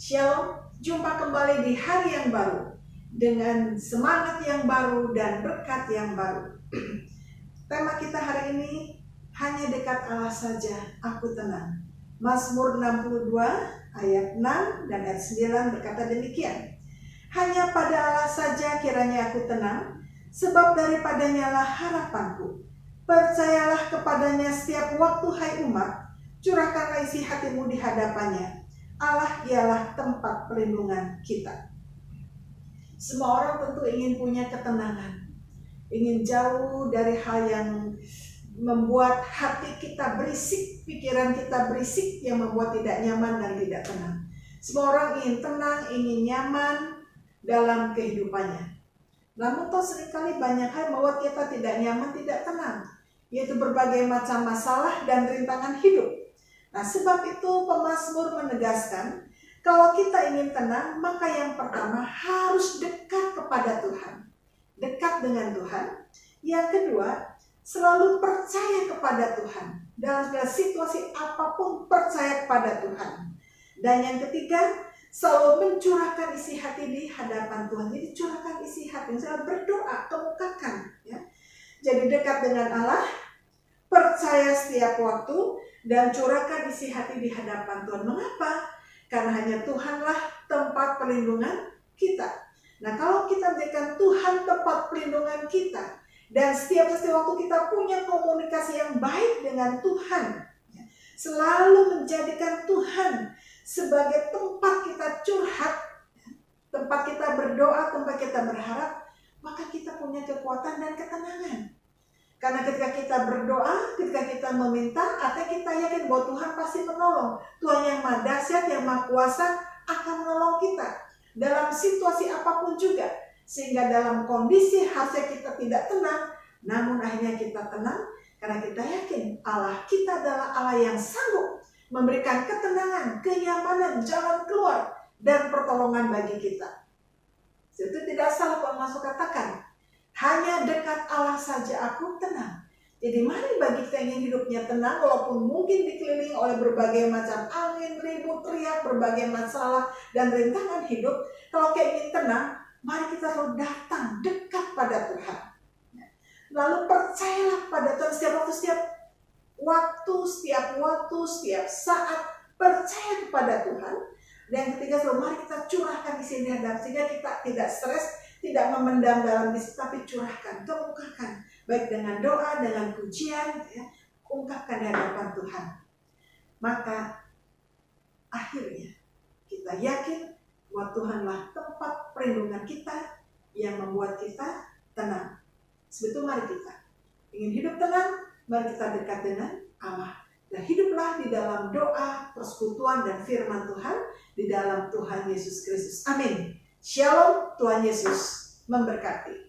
Shalom, jumpa kembali di hari yang baru dengan semangat yang baru dan berkat yang baru. Tema kita hari ini, hanya dekat Allah saja aku tenang. Mazmur 62 ayat 6 dan ayat 9 berkata demikian. Hanya pada Allah saja kiranya aku tenang, sebab daripadanya lah harapanku. Percayalah kepadanya setiap waktu, hai umat, curahkanlah isi hatimu di hadapannya. Allah ialah tempat perlindungan kita. Semua orang tentu ingin punya ketenangan, ingin jauh dari hal yang membuat hati kita berisik, pikiran kita berisik, yang membuat tidak nyaman dan tidak tenang. Semua orang ingin tenang, ingin nyaman dalam kehidupannya. Namun toh seringkali banyak hal membuat kita tidak nyaman, tidak tenang, yaitu berbagai macam masalah dan rintangan hidup. Nah, sebab itu pemazmur menegaskan, kalau kita ingin tenang, maka yang pertama harus dekat kepada Tuhan. Dekat dengan Tuhan. Yang kedua, selalu percaya kepada Tuhan. Dalam segala situasi apapun, percaya kepada Tuhan. Dan yang ketiga, selalu mencurahkan isi hati di hadapan Tuhan. Jadi curahkan isi hati, selalu berdoa, kemukakan. Ya. Jadi dekat dengan Allah, percaya setiap waktu, dan curahkan isi hati di hadapan Tuhan. Mengapa? Karena hanya Tuhanlah tempat perlindungan kita. Nah, kalau kita jadikan Tuhan tempat perlindungan kita, dan setiap waktu kita punya komunikasi yang baik dengan Tuhan, selalu menjadikan Tuhan sebagai tempat kita curhat, tempat kita berdoa, tempat kita berharap, maka kita punya kekuatan dan ketenangan. Karena ketika kita berdoa, ketika kita meminta, artinya kita yakin bahwa Tuhan pasti menolong. Tuhan yang Maha Dahsyat, yang Maha Kuasa akan menolong kita dalam situasi apapun juga. Sehingga dalam kondisi harusnya kita tidak tenang, namun akhirnya kita tenang karena kita yakin Allah kita adalah Allah yang sanggup memberikan ketenangan, kenyamanan, jalan keluar, dan pertolongan bagi kita. Itu tidak salah kalau masuk katakan, hanya dekat Allah saja aku tenang. Jadi mari bagi kita yang ingin hidupnya tenang, walaupun mungkin dikelilingi oleh berbagai macam angin, ribut, teriak, berbagai masalah dan rintangan hidup. Kalau kita ingin tenang, mari kita selalu datang dekat pada Tuhan. Lalu percayalah pada Tuhan setiap waktu, setiap saat, percaya kepada Tuhan. Dan yang ketiga, selalu mari kita curahkan di sini sehingga kita tidak stres, tidak memendam dalam diri, tapi curahkan, kemukakan, baik dengan doa, dengan pujian, ya, ungkapkan di hadapan Tuhan. Maka akhirnya kita yakin bahwa Tuhanlah tempat perlindungan kita yang membuat kita tenang. Sebetulnya mari kita ingin hidup tenang, mari kita dekat dengan Allah. Dan hiduplah di dalam doa, persekutuan dan firman Tuhan di dalam Tuhan Yesus Kristus. Amin. Shalom, Tuhan Yesus memberkati.